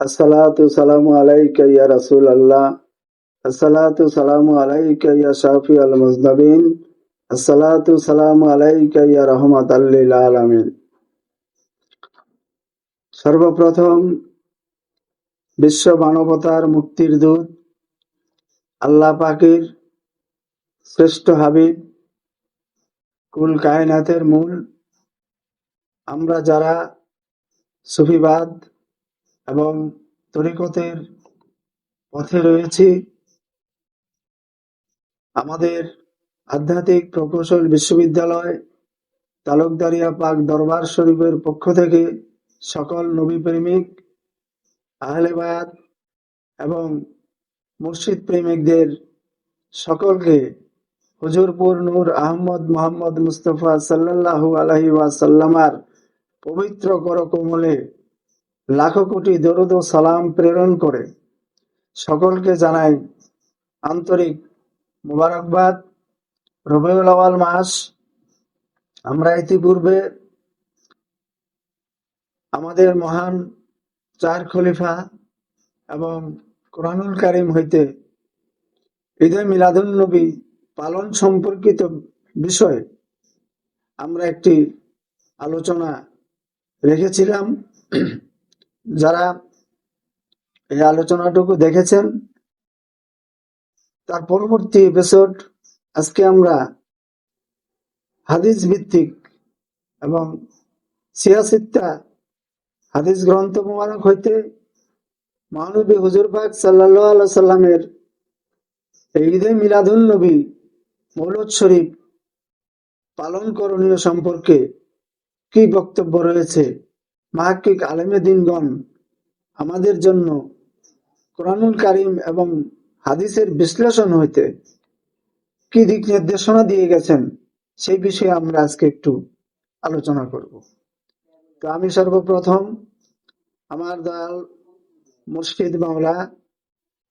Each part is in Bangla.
अस्सलातु सलामु अलैका या रसूल अल्लाह। अस्सलातु सलामु अलैका या शाफी अल मुज़नबीन। अस्सलातु सलामु अलैका या रहमताल लिल आलामीन। সর্বপ্রথম বিশ্ব মানবতার মুক্তির দূত আল্লাহ পাকের শ্রেষ্ঠ হাবিব কুল কায়নাতের মূল আমরা যারা সুফিবাদ এবং তরিকতের পথে রয়েছি, আমাদের আধ্যাত্মিক প্রকৌশল বিশ্ববিদ্যালয় তালুকদারিয়া পাক দরবার শরীফের পক্ষ থেকে সকল নবী প্রেমিক, আহলে বায়াত এবং মুর্শিদ প্রেমিকদের সকলকে হুজুরপুর নূর আহমদ মোহাম্মদ মুস্তফা সাল্লাল্লাহু আলাইহি ওয়াসাল্লামার পবিত্র করকমলে লাখো কোটি দরুদ ও সালাম প্রেরণ করে সকলকে জানাই আন্তরিক মুবারকবাদ। রবিউল আউয়াল মাস, আমরা ইতিপূর্বে আমাদের মহান চার খলিফা এবং কোরআনুল কারীম হইতে ঈদে মিলাদুন নবী পালন সম্পর্কিত বিষয়ে আমরা একটি আলোচনা রেখেছিলাম। যারা এই আলোচনাটুকু দেখেছেন, তার পরবর্তী এপিসোড আজকে আমরা হাদিস ভিত্তিক এবং সিয়াসিত্তা হাদিস গ্রন্থ মুবারক হইতে মহানবী হুজুর পাক সাল্লাল্লাহু আলাইহি সাল্লামের এই ঈদে মিলাদুন নবী মৌলুদ শরীফ পালন করণীয় সম্পর্কে কি বক্তব্য রয়েছে, মুহাক্কিক আলেমে দ্বীনগণ আমাদের জন্য কোরআনুল কারীম এবং হাদিসের বিশ্লেষণ হইতে কি দিক নির্দেশনা দিয়ে গেছেন, সেই বিষয়ে আমরা আজকে একটু আলোচনা করব। তো আমি সর্বপ্রথম আমার দয়াল মুর্শিদ মাওলা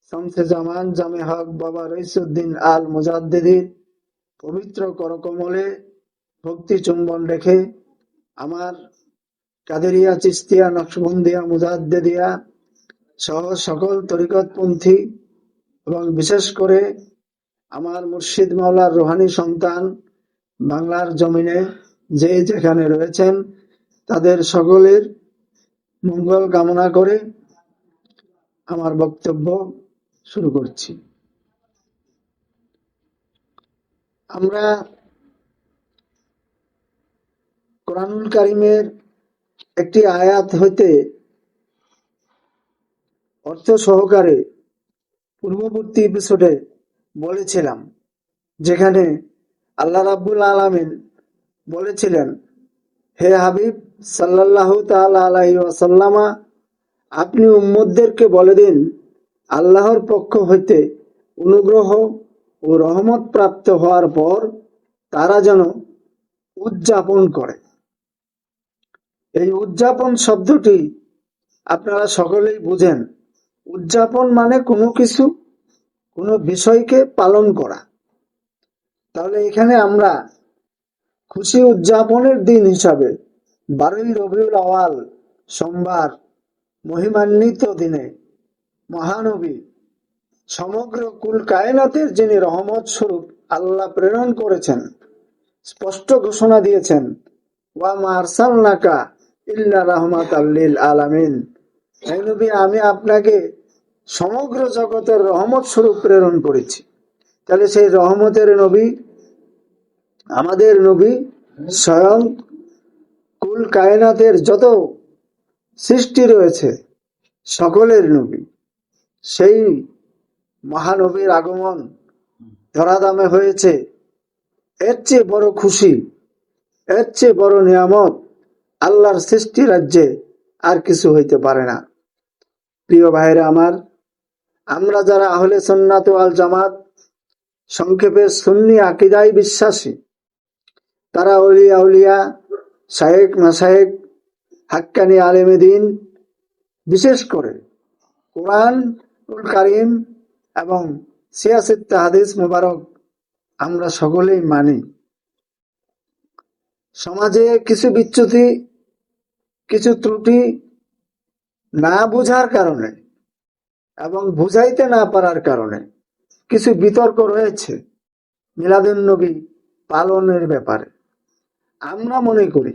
শামসে জামান জামে হক বাবা রইসুদ্দিন আল মুজাদ্দিদির পবিত্র করকমলে ভক্তি চুম্বন রেখে আমার কাদেরিয়া, চিশতিয়া, নকশবন্দিয়া, মুজাদ্দিদিয়া সহ সকল তরিকতপন্থী এবং বিশেষ করে আমার মুর্শিদ মাওলার রুহানি সন্তান বাংলার জমিনে যে যেখানে রয়েছেন তাদের সকলের মঙ্গল কামনা করে আমার বক্তব্য শুরু করছি। আমরা কোরআনুল কারীমের একটি আয়াত হইতে অর্থ সহকারে পূর্ববর্তী এপিসোডে বলেছিলাম, যেখানে আল্লাহ রাব্বুল আলামিন বলেছিলেন, হে হাবিব সাল্লাল্লাহু তাআলা আলাইহি ওয়াসাল্লামা, আপনি উম্মতদেরকে বলে দিন, আল্লাহর পক্ষ হইতে অনুগ্রহ ও রহমত প্রাপ্ত হওয়ার পর তারা যেন উদযাপন করে। এই উদযাপন শব্দটি আপনারা সকলেই বুঝেন। উদযাপন মানে কোনো কিছু, কোনো বিষয়কে পালন করা। তাহলে এখানে আমরা খুশি উদযাপনের দিন হিসাবে 12ই রবিউল আউয়াল সোমবার মহিমান্বিত দিনে মহানবী সমগ্র কুল কায়নাতের যিনি রহমত স্বরূপ আল্লাহ প্রেরণ করেছেন, স্পষ্ট ঘোষণা দিয়েছেন, ওয়া মা আরসালনাকা ইল্লা রাহমাতাল লিল আলামিন, হে নবী, আমি আপনাকে সমগ্র জগতের রহমত স্বরূপ প্রেরণ করেছি। তাহলে সেই রহমতের নবী, আমাদের নবী, স্বয়ং কুল কায়নাতের যত সৃষ্টি রয়েছে সকলের নবী। সেই মহানবীর আগমন ধরাধামে হয়েছে, এর চেয়ে বড় খুশি, এর চেয়ে বড় নিয়ামত আল্লাহর সৃষ্টি রাজ্যে আর কিছু হইতে পারে না। প্রিয় ভাইরা আমার, আমরা যারা আহলে সুন্নাত ওয়াল জামাত, সংক্ষেপে সুন্নি আকীদায় বিশ্বাসী, তারা আউলিয়া আউলিয়া, শায়েখ মাশায়েখ, হাক্কানি আলেমে দ্বীন, বিশেষ করে কোরআনুল কারীম এবং সিয়াসিত্তা হাদিস মুবারক আমরা সকলেই মানি। সমাজে কিছু বিচ্যুতি, কিছু ত্রুটি না বুঝার কারণে এবং বুঝাইতে না পারার কারণে কিছু বিতর্ক রয়েছে মিলাদুন্নবী পালনের ব্যাপারে। আমরা মনে করি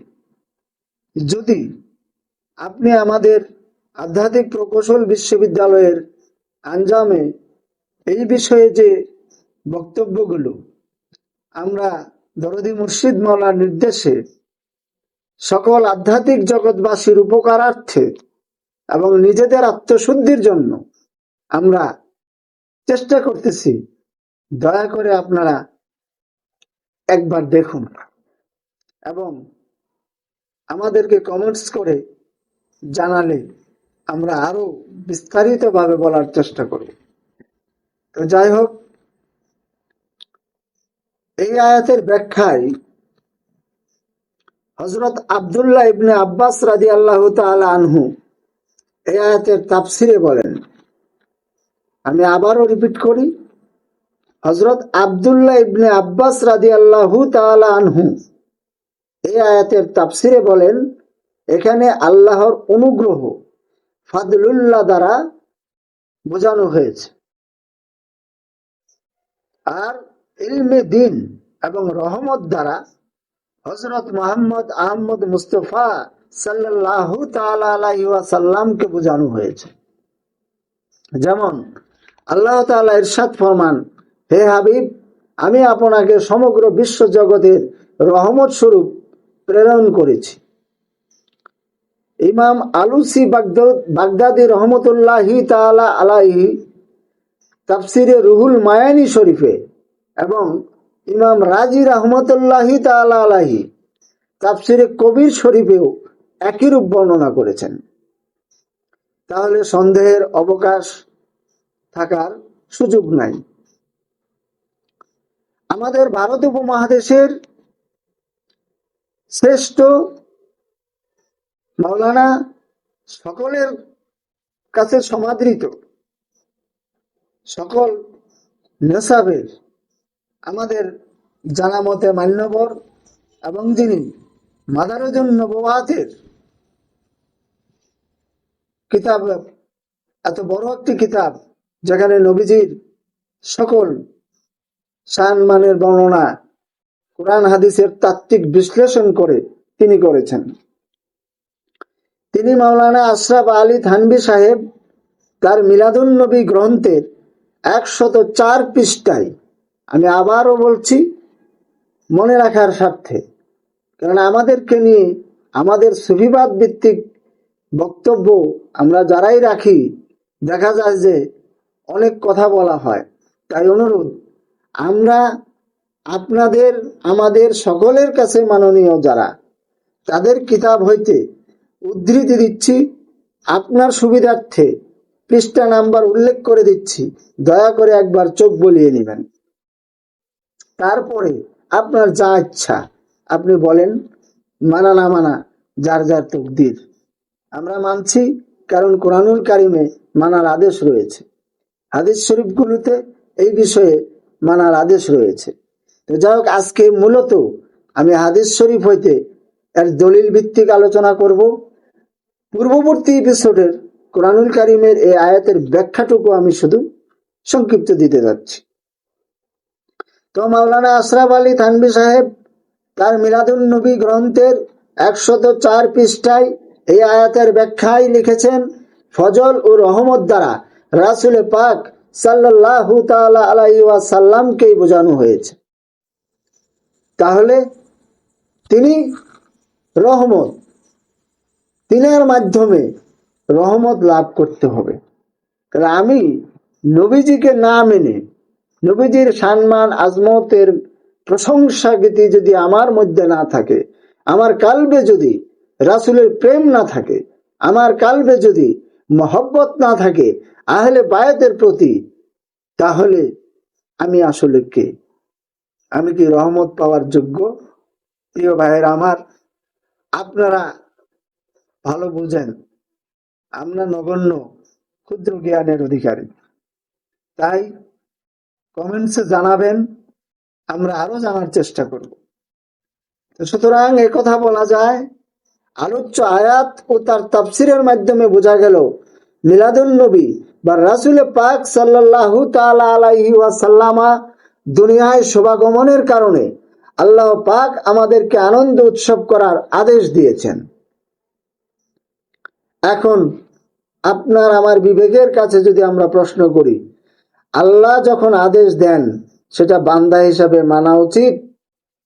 যদি আপনি আমাদের আধ্যাত্মিক প্রকৌশল বিশ্ববিদ্যালয়ের আঞ্জামে এই বিষয়ে যে বক্তব্যগুলো আমরা দরদি মুর্শিদ মাওলার নির্দেশে সকল আধ্যাত্মিক জগৎবাসীর উপকারার্থে এবং নিজেদের আত্মশুদ্ধির জন্য আমরা চেষ্টা করতেছি, দয়া করে আপনারা একবার দেখুন এবং আমাদেরকে কমেন্টস করে জানালে আমরা আরো বিস্তারিতভাবে বলার চেষ্টা করব। তো যাই হোক, এই আয়াতের ব্যাখ্যায় হযরত আব্দুল্লাহ ইবনে আব্বাস রাদিয়াল্লাহু তাআলা আনহু এই আয়াতের তাফসিরে বলেন, আমি আবারও রিপিট করি, হযরত আব্দুল্লাহ ইবনে আব্বাস রাদিয়াল্লাহু তাআলা আনহু এই আয়াতের তাফসিরে বলেন, এখানে আল্লাহর অনুগ্রহ ফাদলুল্লাহ দ্বারা বোঝানো হয়েছে, আর ইলমে দিন এবং রহমত দ্বারা হযরত মুহাম্মদ আহমদ মুস্তাফা সাল্লাল্লাহু তাআলা আলাইহি ওয়াসাল্লামকে বোঝানো হয়েছে। যেমন আল্লাহ তাআলা ইরশাদ ফরমান, হে হাবিব, আমি আপনাকে সমগ্র বিশ্ব জগতের রহমত স্বরূপ প্রেরণ করেছি। ইমাম আলুসি বাগদাদি রহমতুল্লাহি তাআলা আলাইহি তাফসিরে রুহুল মায়ানি শরীফে এবং ইমাম রাজি রহমতুল্লাহি তাআলা আলাইহি তাফসিরে কবির শরীফেও একই রূপ বর্ণনা করেছেন। তাহলে সন্দেহের অবকাশ থাকার সুযোগ নাই। আমাদের ভারত উপমহাদেশের শ্রেষ্ঠ মাওলানা সকলের কাছে সমাদৃত, সকল নেশাবের আমাদের জানা মতে মান্যবর এবং যিনি মাদারুজুন নবুওয়াতের কিতাব, এত বড় একটি কিতাব যেখানে নবীজির সকল শান-মানের বর্ণনা কোরআন হাদিসের তাত্ত্বিক বিশ্লেষণ করে তিনি করেছেন, তিনি মাওলানা আশরাফ আলী থানভী সাহেব তার মিলাদুন নবী গ্রন্থের 104 পৃষ্ঠায়, আমি আবারও বলছি মনে রাখার স্বার্থে, কারণ আমাদেরকে নিয়ে আমাদের সুফিবাদ ভিত্তিক বক্তব্য আমরা যারাই রাখি দেখা যায় যে অনেক কথা বলা হয়। তাই অনুরোধ, আমরা আপনাদের আমাদের সকলের কাছে মাননীয় যারা, তাদের কিতাব হইতে উদ্ধৃতি দিচ্ছি, আপনার সুবিধার্থে পৃষ্ঠা নাম্বার উল্লেখ করে দিচ্ছি, দয়া করে একবার চোখ বলিয়ে নেবেন। তারপরে আপনার যা ইচ্ছা আপনি বলেন, মানা না মানা যার যার তকদির। আমরা মানছি কারণ কোরআনুল কারিমে মানার আদেশ রয়েছে, হাদিস শরীফগুলোতে এই বিষয়ে মানার আদেশ রয়েছে। তো যাই হোক, আজকে মূলত আমি হাদিস শরীফ হইতে এর দলিল ভিত্তিক আলোচনা করব। পূর্ববর্তী এপিসোডের কোরআনুল কারিমের এই আয়াতের ব্যাখ্যাটুকু আমি শুধু সংক্ষিপ্ত দিতে যাচ্ছি। তো মাওলানা আশরাফ আলী থানভী সাহেব তার মিলাদুন নবী গ্রন্থের 104 পৃষ্ঠায় এই আয়াতের ব্যাখ্যায় লিখেছেন, ফজল ও রহমত দ্বারা রাসূল পাক সাল্লাল্লাহু তাআলা আলাইহি ওয়াসাল্লামকেই বোঝানো হয়েছে। তাহলে তিনি রহমত, তিনার মাধ্যমে রহমত লাভ করতে হবে। কারণ আমি নবীজিকে না মেনে, নবীজির সম্মান আজমতের প্রশংসা গীতি যদি আমার মধ্যে না থাকে, আমার কালবে যদি রাসূলের প্রেম না থাকে, আমার কালবে যদি মহব্বত না থাকে আহলে বায়াতের প্রতি, তাহলে আমি আসলে কে? আমি কি রহমত পাওয়ার যোগ্য? প্রিয় ভাইয়েরা আমার, আপনারা ভালো বুঝেন আমরা নগণ্য ক্ষুদ্র জ্ঞানের অধিকারী, তাই কমেন্টসে জানাবেন, আমরা আরো জানার চেষ্টা করব। সুতরাং কথা বলা যায়, আলোচ্য আয়াত ও তার তাফসিরের মাধ্যমে বোঝা গেল মিলাদুন নবী বা রাসূল পাক সাল্লাল্লাহু তাআলা আলাইহি ওয়াসাল্লামা দুনিয়ায় শুভাগমনের কারণে আল্লাহ পাক আমাদেরকে আনন্দ উৎসব করার আদেশ দিয়েছেন। এখন আপনার আমার বিবেকের কাছে যদি আমরা প্রশ্ন করি, আল্লাহ যখন আদেশ দেন সেটা বান্দা হিসাবে মানা উচিত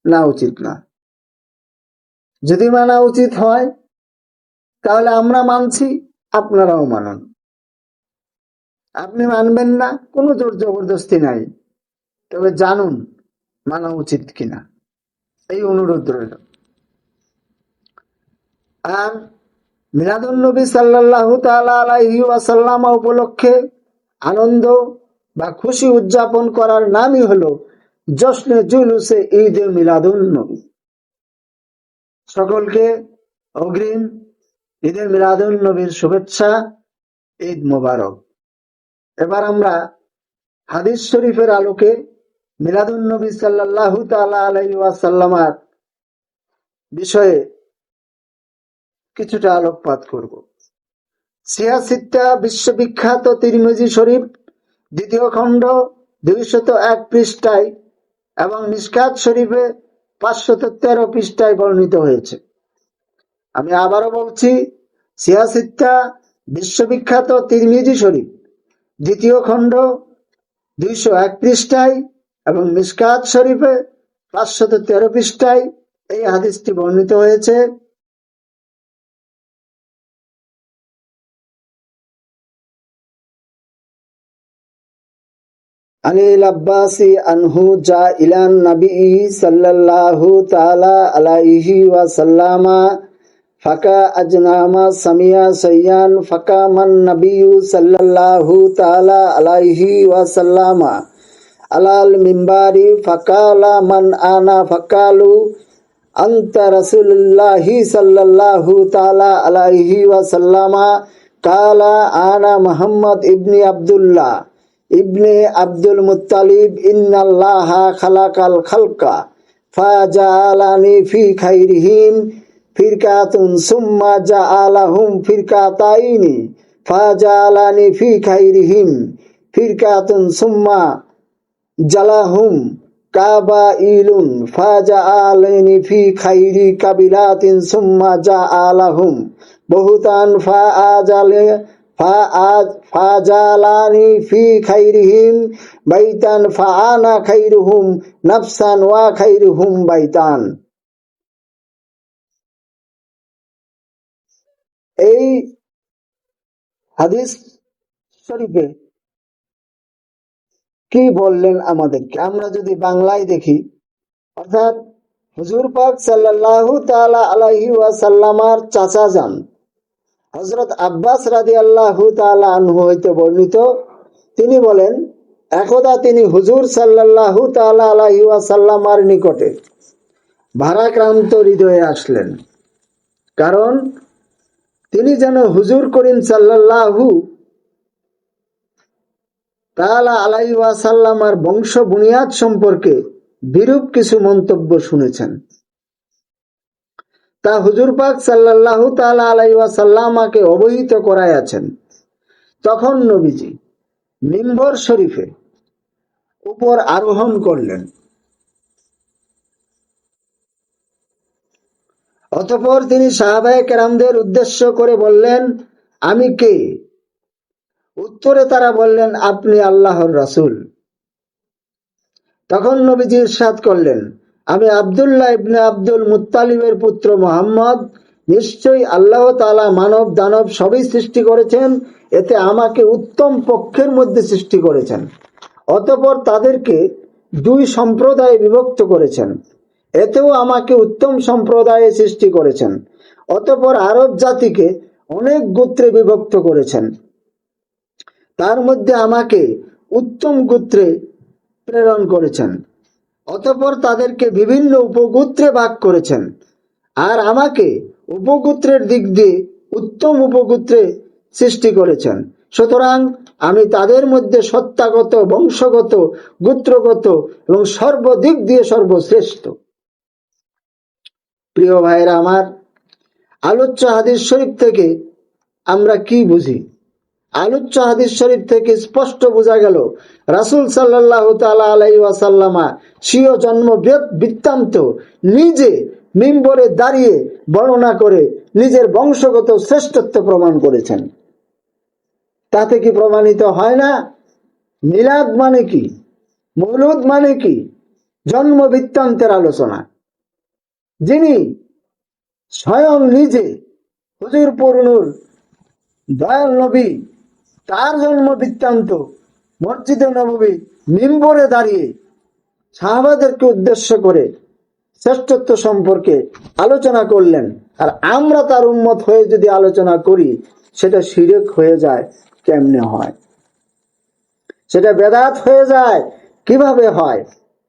না উচিত না? যদি মানা উচিত হয় তাহলে আমরা মানছি, আপনারাও মানুন। আপনি মানবেন না, কোনো জোর জবরদস্তি নাই, তবে জানুন মানা উচিত কিনা, এই অনুরোধ রইল। আর মিলাদুন নবী সাল্লাল্লাহু তাআলা আলাইহি ওয়াসাল্লাম উপলক্ষে আনন্দ বা খুশি উদযাপন করার নামই হলো জশ্নে জুলুসে ঈদে মিলাদুন নবী। সকলকে অগ্রিম ঈদে মিলাদুন নবীর শুভেচ্ছা, ঈদ মোবারক। এবার আমরা হাদিস শরীফের আলোকে মিলাদুন নবী সাল্লাল্লাহু তাআলা আলাইহি ওয়াসাল্লামের বিষয়ে কিছুটা আলোকপাত করব। সিয়াসিত্তা বিশ্ববিখ্যাত তিরমিজি শরীফ দ্বিতীয় খণ্ড 201 পৃষ্ঠায় এবং মিশকাত শরীফে 513 পৃষ্ঠায় বর্ণিত হয়েছে। আমি আবারও বলছি, সিয়াসিত্তা বিশ্ববিখ্যাত তিরমিজি শরীফ দ্বিতীয় খণ্ড 201 পৃষ্ঠায় এবং মিশকাত শরীফে 513 পৃষ্ঠায় এই হাদিসটি বর্ণিত হয়েছে। আনিল আব্বাসি আনহু জাইলান নবী সাল্লাল্লাহু তাআলা আলাইহি ওয়াসাল্লামা ফাকা আজনামা সামিয়া সাইয়ান ফাকা মান নবী সাল্লাল্লাহু তাআলা আলাইহি ওয়াসাল্লামা আলাল মিম্বারি ফাকালা মান আনা ফাকালু আনতা রাসূলুল্লাহি সাল্লাল্লাহু তাআলা আলাইহি ওয়াসাল্লামা কালা আনা মুহাম্মদ ইবনে আব্দুল্লাহ ইবনে আব্দুল মুত্তালিব ইন্নাল্লাহা খালাকাল খালকা ফাজালানি ফি খাইরিহিম ফিরকাতুন সুম্মা জাআলাহুম ফিরকাতাইনি ফাজালানি ফি খাইরিহিম ফিরকাতুন সুম্মা জালাহুম কাবাইলুন ফাজাআলানি ফি খাইরি কাবিলাতিন সুম্মা জাআলাহুম বহুতান ফাজালানি ফি খাইরিহিম বাইতান ফাআনা খাইরুহুম নাফসান ওয়া খাইরুহুম বাইতান। এই হাদিস শরীফে কি বললেন আমাদেরকে? আমরা যদি বাংলায় দেখি, অর্থাৎ হুজুর পাক সাল্লাল্লাহু তাআলা আলাইহি ওয়াসাল্লামার চাচা যান হযরত আব্বাস রাদিয়াল্লাহু তাআলা আনহু হইতে বর্ণিত, তিনি বলেন, একদা তিনি হুজুর সাল্লাল্লাহু তাআলা আলাইহি ওয়াসাল্লামার নিকটে ভারাক্রান্ত হৃদয়ে আসলেন, কারণ তিনি যেন হুজুর করিম সাল্লাল্লাহু তাআলা আলাইহি ওয়াসাল্লামার বংশ বুনিয়াদ সম্পর্কে বিরূপ কিছু মন্তব্য শুনেছেন। তা হুজুর পাক সাল্লাল্লাহু তাআলা আলাইহি ওয়াসাল্লামকে অবহিত করাইয়াছেন। তখন নবীজি মিম্বর শরীফে উপর আরোহণ করলেন। অতঃপর তিনি সাহাবায়ে কেরামদের উদ্দেশ্য করে বললেন, আমি কে? উত্তরে তারা বললেন, আপনি আল্লাহর রাসূল। তখন নবীজি ইরশাদ করলেন, আমি আব্দুল্লাহ ইবনে আব্দুল মুত্তালিবের পুত্র মুহাম্মদ। নিশ্চয়ই আল্লাহ তাআলা মানব দানব সবই সৃষ্টি করেছেন, এতে আমাকে উত্তম পক্ষের মধ্যে সৃষ্টি করেছেন। অতঃপর তাদেরকে দুই সম্প্রদায়ে বিভক্ত করেছেন, এতেও আমাকে উত্তম সম্প্রদায়ে সৃষ্টি করেছেন। অতঃপর আরব জাতিকে অনেক গোত্রে বিভক্ত করেছেন, তার মধ্যে আমাকে উত্তম গোত্রে প্রেরণ করেছেন। অতঃপর তাদেরকে বিভিন্ন উপগোত্রে ভাগ করেছেন, আর আমাকে উপগোত্রের দিক দিয়ে উত্তম উপগোত্রে সৃষ্টি করেছেন। সুতরাং আমি তাদের মধ্যে সত্তাগত, বংশগত, গোত্রগত এবং সর্বদিক দিয়ে সর্বশ্রেষ্ঠ। প্রিয় ভাইরা আমার, আলোচ্য হাদিস শরীফ থেকে আমরা কি বুঝি? আলোচ্য হাদিস শরীফ থেকে স্পষ্ট বোঝা গেল রাসূল সাল্লাল্লাহু তাআলা আলাইহি ওয়াসাল্লামা স্বীয় জন্ম বৃত্তান্ত নিজে মিম্বরে দাঁড়িয়ে বর্ণনা করে নিজের বংশগত শ্রেষ্ঠত্ব প্রমাণ করেছেন। তাতে কি প্রমাণিত হয় না? মিলাদ মানে কি, মৌলুদ মানে কি? জন্ম বৃত্তান্তের আলোচনা। যিনি স্বয়ং নিজে হুজুর নূর দয়াল নবী, তার জন্ম বৃত্তান্ত মসজিদে নববী মিম্বরে দাঁড়িয়ে সাহাবাদেরকে উদ্দেশ্য করে শ্রেষ্ঠত্ব সম্পর্কে আলোচনা করলেন, আর আমরা তার উম্মত হয়ে যদি আলোচনা করি সেটা শিরক হয়ে যায়। কেমনে হয়? সেটা বেদাত হয়ে যায়। কিভাবে হয়?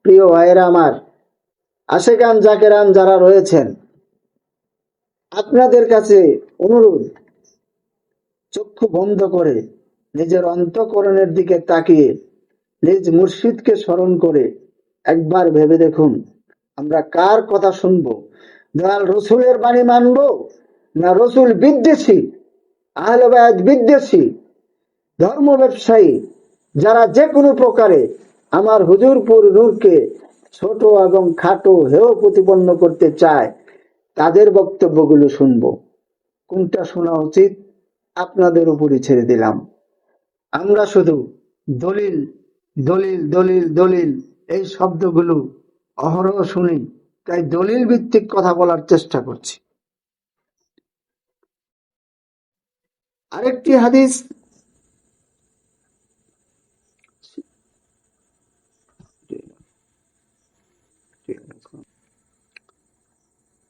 প্রিয় ভাইরা আমার, আশেকান জাকেরান যারা রয়েছেন, আপনাদের কাছে অনুরোধ, চক্ষু বন্ধ করে নিজের অন্তঃকরণের দিকে তাকিয়ে নিজ মুর্শিদকে স্মরণ করে একবার ভেবে দেখুন, আমরা কার কথা শুনবো? দয়াল রসুলের বাণী মানব, না রসুল বিদ্বেষী, আহলে বায়াত বিদ্বেষী ধর্ম ব্যবসায়ী যারা যে কোনো প্রকারে আমার হুজুরপুর নূরকে ছোট এবং খাটো হেয় প্রতিপন্ন করতে চায়, তাদের বক্তব্যগুলো শুনবো? কোনটা শোনা উচিত আপনাদের উপরই ছেড়ে দিলাম। আমরা শুধু দলিল দলিল দলিল দলিল এই শব্দগুলো অহরহ শুনি, তাই দলিল ভিত্তিক কথা বলার চেষ্টা করছি। আরেকটি হাদিস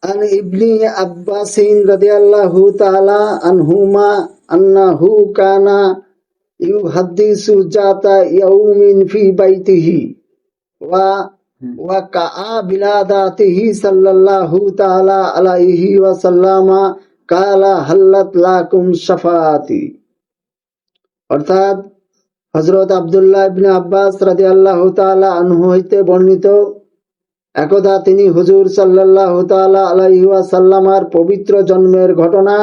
عن ابن عباس رضي الله تعالى عنهما أنه كان يحدث ذات يوم في بيته وكأ بلادته صلى الله تعالى عليه وسلم قال حلت لكم شفاعتي। অর্থাৎ হযরত আব্দুল্লাহ ইবনে আব্বাস রাদিয়াল্লাহু তাআলা আনহু হইতে বর্ণিত, একদা তিনি হুজুর সাল্লাল্লাহু তাআলা আলাইহি ওয়াসাল্লামার পবিত্র জন্মের ঘটনা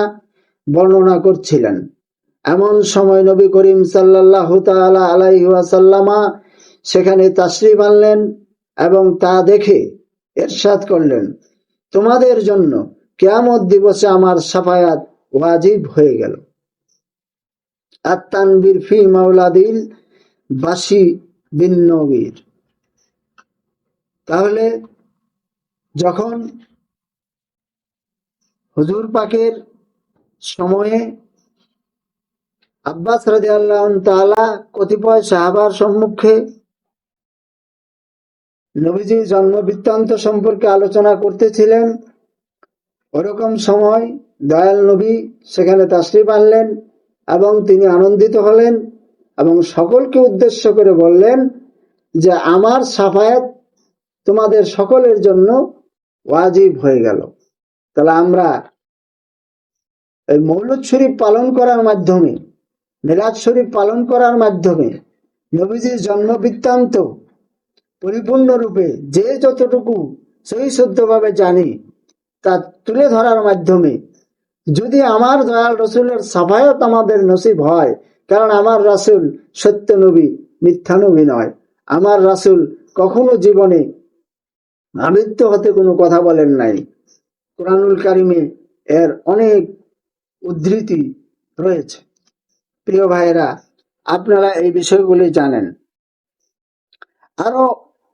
বর্ণনা করছিলেন। এমন সময় নবী করিম সাল্লাল্লাহু তাআলা আলাইহি ওয়াসাল্লামা সেখানে তাশরিফ আনলেন এবং তা দেখে ইরশাদ করলেন, তোমাদের জন্য কিয়ামত দিবসে আমার শাফায়াত ওয়াজিব হয়ে গেল। আত-তানবীর ফি মাওলাদিল বাশি বিন নবীর। তাহলে যখন হুজুর পাকের সময়ে আব্বাস রাদিয়াল্লাহু তাআলা কতিপয় সাহাবার সম্মুখে নবীজির জন্ম বৃত্তান্ত সম্পর্কে আলোচনা করতেছিলেন, ওরকম সময় দয়াল নবী সেখানে তাশরিফ আনলেন এবং তিনি আনন্দিত হলেন এবং সকলকে উদ্দেশ্য করে বললেন যে আমার শাফায়াত তোমাদের সকলের জন্য ওয়াজিব হয়ে গেল। তাহলে আমরা এই মৌলুদ শরীফ পালন করার মাধ্যমে, মিলাদ শরীফ পালন করার মাধ্যমে নবীজির জন্ম বৃত্তান্ত পরিপূর্ণরূপে যে যতটুকু সহিশুদ্ধভাবে জানি তা তুলে ধরার মাধ্যমে যদি আমার দয়াল রসুলের শাফায়াত আমাদের নসিব হয়, কারণ আমার রাসূল সত্য নবী, মিথ্যা নবী নয়। আমার রাসূল কখনো জীবনে আমৃত্যু হতে কোনো কথা বলেন নাই। কুরআনুল কারিমে এর অনেক উদ্ধৃতি রয়েছে। প্রিয় ভাইয়েরা, আপনারা এই বিষয়গুলি জানেন। আরো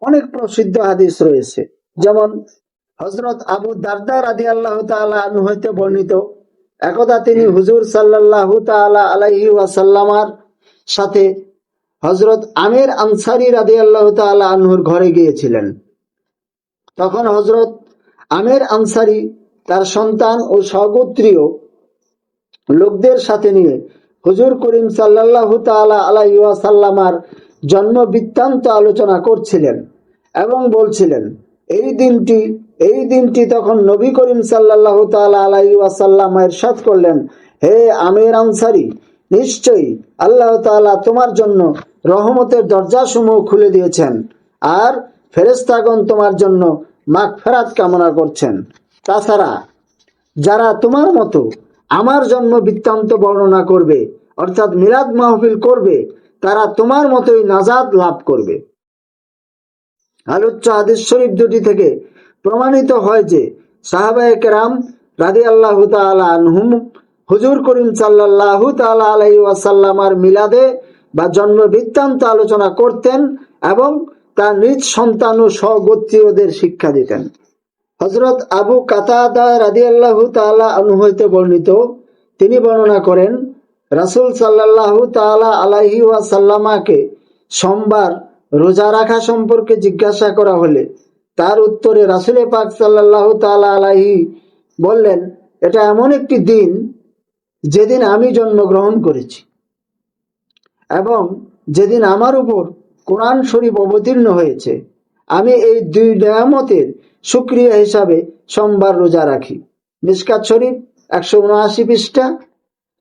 অনেক প্রসিদ্ধ হাদিস রয়েছে, যেমন হযরত আবু দারদা রাদিয়াল্লাহু তাআলা আনহু হইতে বর্ণিত, একদা তিনি হুজুর সাল্লাল্লাহু তাআলা আলাইহি ওয়াসাল্লামার সাথে হযরত আমির আনসারী রাদিয়াল্লাহু তাআলা আনহুর ঘরে গিয়েছিলেন। তখন হযরত আমির আনসারী তার সন্তান ও সগোত্রীয় লোকদের সাথে নিয়ে হুজুর করিম সাল্লাল্লাহু তাআলা আলাইহি ওয়াসাল্লামার জন্ম বৃত্তান্ত আলোচনা করছিলেন এবং বলছিলেন, এই দিনটি তখন নবী করিম সাল্লাল্লাহু তাআলা আলাইহি ওয়াসাল্লাম ইরশাদ করলেন, হে আমির আনসারী, নিশ্চয়ই আল্লাহ তাআলা তোমার জন্য রহমতের দরজাসমূহ খুলে দিয়েছেন আর ফেরেশতাগণ তোমার জন্য মাগফিরাত কামনা করছেন। তাছাড়া যারা তোমার মতো আমার জন্ম বৃত্তান্ত বর্ণনা করবে, অর্থাৎ মিলাদ মাহফিল করবে, তারা তোমার মতোই নাজাত লাভ করবে। আলোচ্য হাদিস শরীফ দুটি থেকে প্রমাণিত হয় যে সাহাবায়ে কেরাম রাদিয়াল্লাহু তাআলা আনহুম হুজুর করিম সাল্লাল্লাহু তাআলা আলাইহি ওয়াসাল্লামার মিলাদে বা জন্ম বৃত্তান্ত আলোচনা করতেন এবং তার নিজ সন্তান ও স্বগোত্রীয়দের শিক্ষা দিতেন। হযরত আবু কাতাদা রাদিয়াল্লাহু তাআলা আনহু হইতে বর্ণিত, তিনি বর্ণনা করেন, রাসূল সাল্লাল্লাহু তাআলা আলাইহি ওয়াসাল্লামাকে সোমবার রোজা রাখা সম্পর্কে জিজ্ঞাসা করা হলে তার উত্তরে রাসূল পাক সাল্লাল্লাহু তাআলা আলাইহি বললেন, এটা এমন একটি দিন যেদিন আমি জন্মগ্রহণ করেছি এবং যেদিন আমার উপর কোরআন শরীফ অবতীর্ণ হয়েছে। আমি এই দুই নেয়ামতের শুকরিয়া হিসাবে সোমবার রোজা রাখি। মিশকাত শরীফ 179 পৃষ্ঠা,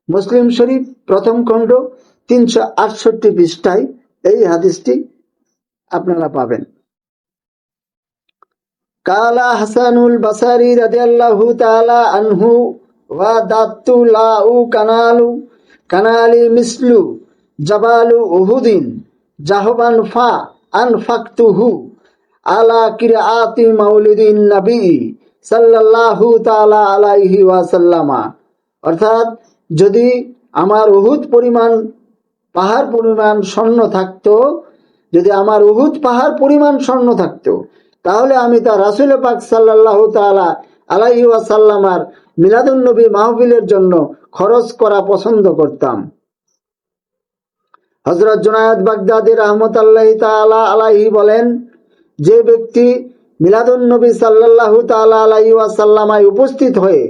মুসলিম শরীফ প্রথম খণ্ড 368 পৃষ্ঠায় এই হাদিসটি আপনারা পাবেন। কালা হাসানুল বাসারি রাদিয়াল্লাহু তাআলা আনহু ওয়া দাত্তু লাউ কানালি মিসলু জাবালু উহুদিন জাহবান ফা আনফাকতুহু আলা কিরাআতি মাউলিদিন নবী সাল্লাল্লাহু তাআলা আলাইহি ওয়াসাল্লামা। অর্থাৎ যদি আমার উহুদ পরিমাণ পাহাড় পরিমাণ স্বর্ণ থাকতো, যদি আমার উহুদ পাহাড় পরিমাণ স্বর্ণ থাকতো, তাহলে আমি তা রাসূল পাক সাল্লাল্লাহু তাআলা আলাইহি ওয়াসাল্লামার মিলাদুন নবী মাহফিলের জন্য খরচ করা পছন্দ করতাম। হযরত জুনায়েদ বাগদাদী রাহমাতুল্লাহি তাআলা আলাইহি বলেন, যে ব্যক্তি মিলাদুন নবী সাল্লাল্লাহু তাআলা আলাইহি ওয়াসাল্লামায় উপস্থিত হয়ে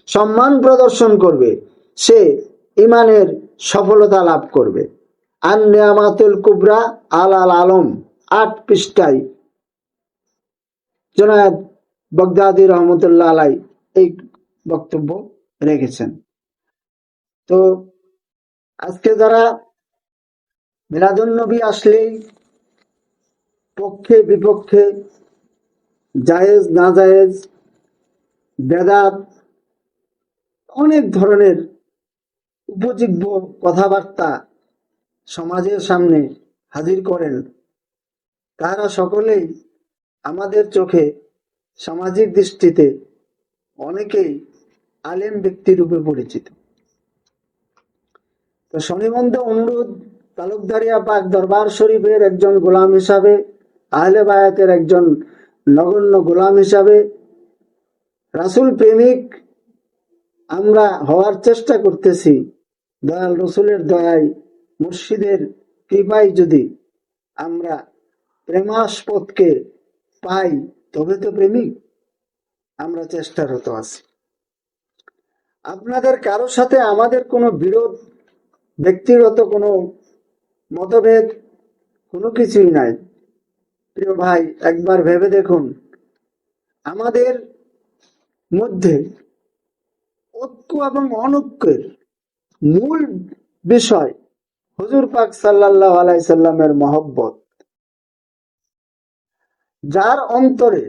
সম্মান প্রদর্শন করবে, সে ঈমানের সফলতা লাভ করবে। আন নিয়ামাতুল কুবরা আল আলম 8 পৃষ্ঠায় জুনায়েদ বাগদাদী রহমতুল্লাহ আলাই এই বক্তব্য রেখেছেন। তো আজকে যারা মিলাদুন নবী আসলেই পক্ষে বিপক্ষে, জায়েজ না জায়েজ, বেদাত, অনেক ধরনের উপজীব্য কথাবার্তা সমাজের সামনে হাজির করেন, তারা সকলেই আমাদের চোখে সামাজিক দৃষ্টিতে অনেকেই আলেম ব্যক্তিরূপে পরিচিত। তো শনিবন্ধ অনুরোধ তালুকদারিয়া পাক দরবার শরীফের একজন গোলাম হিসাবে, আহলে বায়াতের একজন নগণ্য গোলাম হিসাবে, রাসূল প্রেমিক আমরা হওয়ার চেষ্টা করতেছি। দয়াল রসুলের দয়ায়, মুর্শিদের কৃপায় যদি আমরা প্রেমাস্পদকে পাই, তবে তো প্রেমিক। আমরা চেষ্টারত আছি। আপনাদের কারো সাথে আমাদের কোনো বিরোধ, ব্যক্তিগত কোনো মতভেদ, কোনো কিছুই নাই। প্রিয় ভাই, একবার ভেবে দেখুন, আমাদের মধ্যে ঐক্য এবং অনৈক্যের মূল বিষয় হুজুর পাক সাল্লাল্লাহু আলাইহি সাল্লামের মহব্বত। যার অন্তরে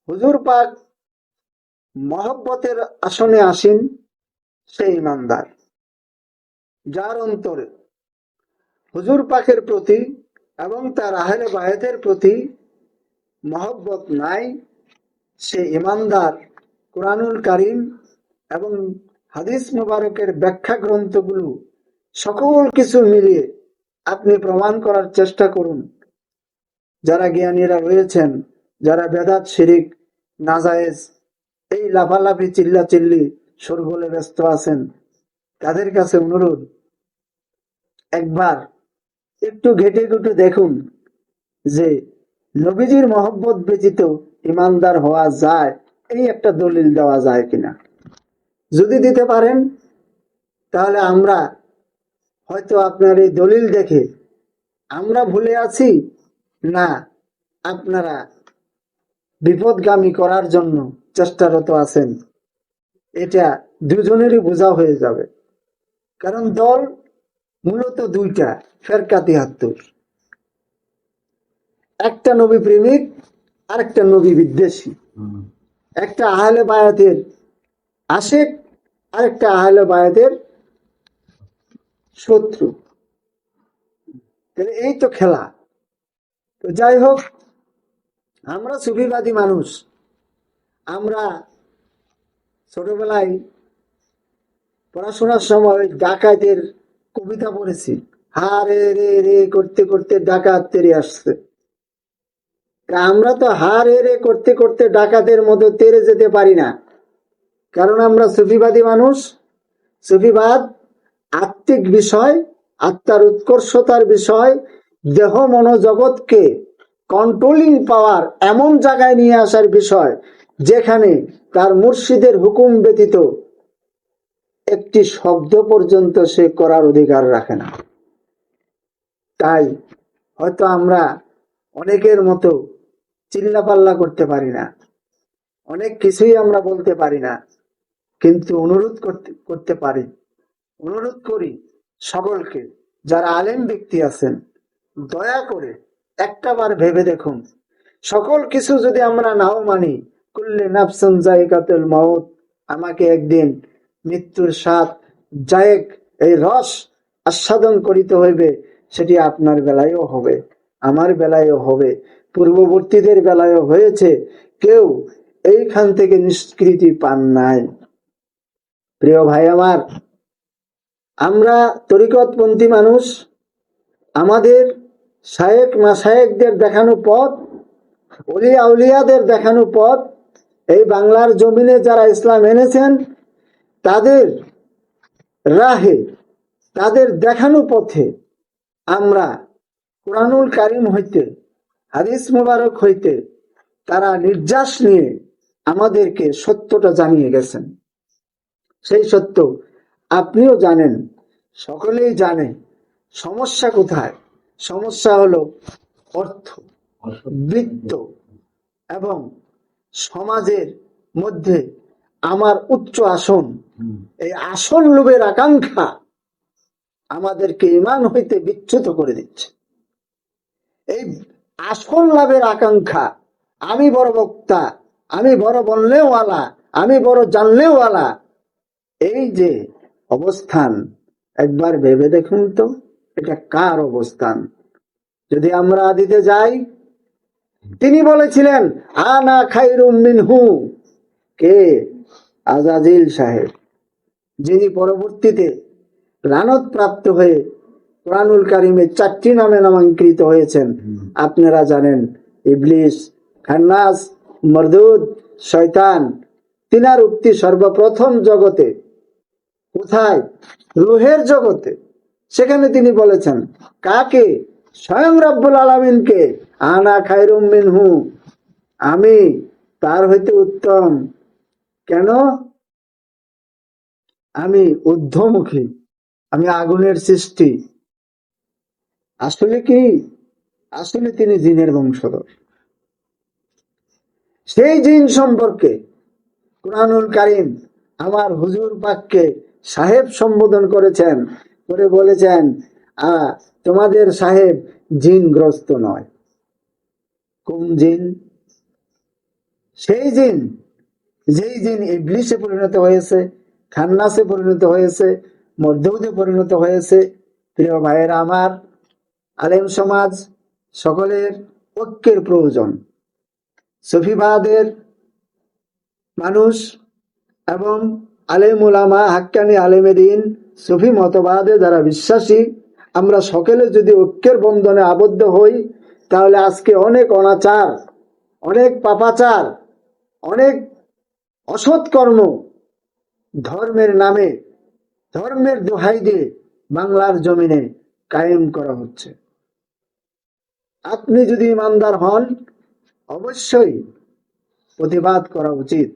হুজুর পাক মহব্বতের আসনে আসেন, সেই ইমানদার। যার অন্তরে হুজুর পাকের প্রতি এবং তার আহলে বায়াতের প্রতি মহব্বত নাই, সে ইমানদার। কুরআনুল কারীম এবং হাদিস মুবারকের ব্যাখ্যা গ্রন্থগুলো সকল কিছু মিলিয়ে আপনি প্রমাণ করার চেষ্টা করুন। যারা জ্ঞানীরা রয়েছেন, যারা বেদাত, শিরিক, নাজায়েজ, এই লাফালাফি চিল্লাচিল্লি শোরগোলে ব্যস্ত আছেন, তাদের কাছে অনুরোধ, একবার একটু ঘেটে ঘুটে দেখুন যে নবীজির মহব্বত ব্যতীত ইমানদার হওয়া যায়, এই একটা দলিল দেওয়া যায় কিনা। যদি দিতে পারেন, তাহলে আমরা হয়তো আপনার এই দলিল দেখে আমরা ভুলে আছি, না আপনারা বিপদগামী করার জন্য চেষ্টারত আছেন, এটা দুজনেরই বোঝা হয়ে যাবে। কারণ দল মূলত দুইটা, ফেরকা 73। একটা নবী প্রেমিক, আরেকটা নবী বিদ্বেষী। একটা আহলে বায়াতের আশিক আরেকটা আহলে বায়াতের শত্রু। তাহলে এই তো খেলা। তো যাই হোক, আমরা সুফিবাদী মানুষ। আমরা ছোটবেলায় পড়াশোনার সময় ডাকাতের কবিতা পড়েছি। হা রে রে রে করতে করতে ডাকাত তেরে আসছে। আমরা তো হা রে রে করতে করতে ডাকাতের মতো তেরে যেতে পারি না, কারণ আমরা সুফিবাদী মানুষ। সুফিবাদ আত্মিক বিষয়, আত্মার উৎকর্ষতার বিষয়, দেহ মনোজগৎকে কন্ট্রোলিং পাওয়ার এমন জায়গায় নিয়ে আসার বিষয় যেখানে তার মুর্শিদের হুকুম ব্যতীত একটি শব্দ পর্যন্ত সে করার অধিকার রাখে না। তাই হয়তো আমরা অনেকের মতো চিল্লাপাল্লা করতে পারি না, অনেক কিছুই আমরা বলতে পারি না, কিন্তু অনুরোধ করতে পারি। অনুরোধ করি সকলকে, যারা আলেম ব্যক্তি আছেন, দয়া করে একটাবার ভেবে দেখুন, সকল কিছু যদি আমরা নাও মানি, কুল্লি নাফসুন যায়িকাতুল মাউত, আমাকে একদিন মৃত্যুর স্বাদ জায়েক, এই রস আস্বাদন করিতে হইবে, সেটি আপনার বেলায়ও হবে, আমার বেলায়ও হবে, পূর্ববর্তীদের বেলায়ও হয়েছে। কেউ এইখান থেকে নিষ্কৃতি পান নাই। প্রিয় ভাই আমার, আমরা তরিকতপন্থী মানুষ। আমাদের শায়েক মাশায়েকদের দেখানো পথ, ওলিয়া আউলিয়াদের দেখানো পথ, এই বাংলার জমিনে যারা ইসলাম এনেছেন তাদের রাহে, তাদের দেখানো পথে আমরা কুরআনুল কারীম হইতে, হাদিস মুবারক হইতে তারা নির্যাস নিয়ে আমাদেরকে সত্যটা জানিয়ে গেছেন। সেই সত্য আপনিও জানেন, সকলেই জানে। সমস্যা কোথায়? সমস্যা হলো অর্থ, বৃত্ত এবং সমাজের মধ্যে আমার উচ্চ আসন, এই আসন লোভের আকাঙ্ক্ষা আমাদেরকে ঈমান হইতে বিচ্যুত করে দিচ্ছে। এই আসন লাভের আকাঙ্ক্ষা, আমি বড় বক্তা, আমি বড় বললেওয়ালা, আমি বড় জানলেওয়ালা, এই যে অবস্থান, একবার ভেবে দেখুন তো এটা কার অবস্থান? যদি আমরা আদিতে যাই, তিনি বলেছিলেন আনা খায়রুম মিনহু। কে? আজাজিল সাহেব, যিনি পরবর্তীতে লানত প্রাপ্ত হয়ে কুরআনুল কারীমে 4টি নামে নামাঙ্কিত হয়েছেন। আপনারা জানেন, ইবলিস, খান্নাস, মরদুদ, শয়তান। তিনার উক্তি সর্বপ্রথম জগতে কোথায়? রুহের জগতে। সেখানে তিনি বলেছেন কাকে? স্বয়ং রব্বুল আলামিনকে, আনা খায়রুম মিনহু, আমি তার হইতে উত্তম। কেন? আমি ঊর্ধ্বমুখী, আমি আগুনের সৃষ্টি। আসলে কি? আসলে তিনি জিনের বংশধর। সেই জিন সম্পর্কে কুরআনুল কারীম আমার হুজুর পাককে সাহেব সম্বোধন করেছেন, করে বলেছেন তোমাদের সাহেব জিনগ্রস্ত নয়। কোন জিন? সেই জিন, যেই জিন ইবলিসে পরিণত হয়েছে, খান্নাসে পরিণত হয়েছে, মরদুদে পরিণত হয়েছে। প্রিয় ভাইয়েরা আমার, আলেম সমাজ সকলের ঐক্যের প্রয়োজন। সুফিবাদের মানুষ এবং আলেম উলামা, হাক্কানি আলেমে দ্বীন, সুফি মতবাদে যারা বিশ্বাসী, আমরা সকলে যদি ঐক্যের বন্ধনে আবদ্ধ হই, তাহলে আজকে অনেক অনাচার, অনেক পাপাচার, অনেক অসৎ কর্ম ধর্মের নামে, ধর্মের দোহাই দিয়ে বাংলার জমিনে কায়েম করা হচ্ছে। আপনি যদি ইমানদার হন, অবশ্যই প্রতিবাদ করা উচিত।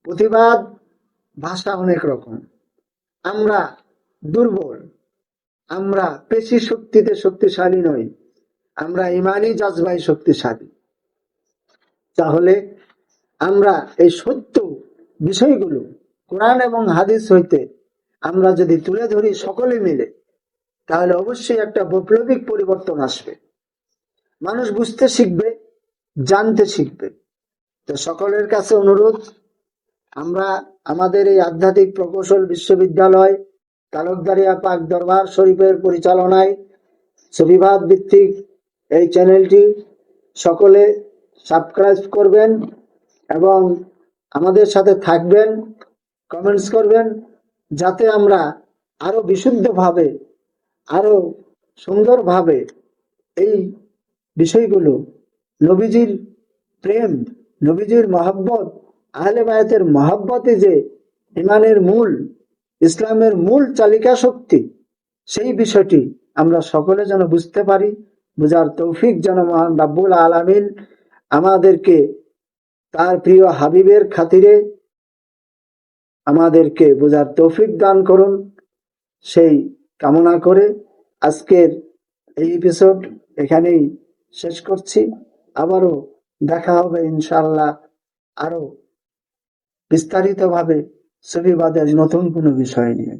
প্রতিবাদ ভাষা অনেক রকম। আমরা দুর্বল, আমরা পেশি শক্তিতে শক্তিশালী নই, আমরা ইমানি জাজবাই শক্তিশালী। তাহলে আমরা এই সত্য বিষয়গুলো কোরআন এবং হাদিস হইতে আমরা যদি তুলে ধরি সকলে মিলে, তাহলে অবশ্যই একটা বৈপ্লবিক পরিবর্তন আসবে। মানুষ বুঝতে শিখবে, জানতে শিখবে। তো সকলের কাছে অনুরোধ, আমরা আমাদের এই আধ্যাত্মিক প্রকৌশল বিশ্ববিদ্যালয় তালুকদারিয়া পাক দরবার শরীফের পরিচালনায় সুফিবাদ ভিত্তিক এই চ্যানেলটি সকলে সাবস্ক্রাইব করবেন এবং আমাদের সাথে থাকবেন, কমেন্টস করবেন, যাতে আমরা আরো বিশুদ্ধভাবে, আরো সুন্দরভাবে এই বিষয়গুলো, নবীজির প্রেম, নবীজির মহব্বত, আহলে বায়াতের মহব্বতে যে ইমানের মূল, ইসলামের মূল চালিকা শক্তি, সেই বিষয়টি আমরা সকলে যেন বুঝতে পারি। বুঝার তৌফিক যেন মহান রাব্বুল আলামিন আমাদেরকে তার প্রিয় হাবিবের খাতিরে আমাদেরকে বোঝার তৌফিক দান করুন, সেই কামনা করে আজকের এই এপিসোড এখানেই শেষ করছি। আবারও দেখা হবে ইনশাআল্লাহ আরো বিস্তারিতভাবে সুফিবাদের নতুন কোনো বিষয় নিয়ে।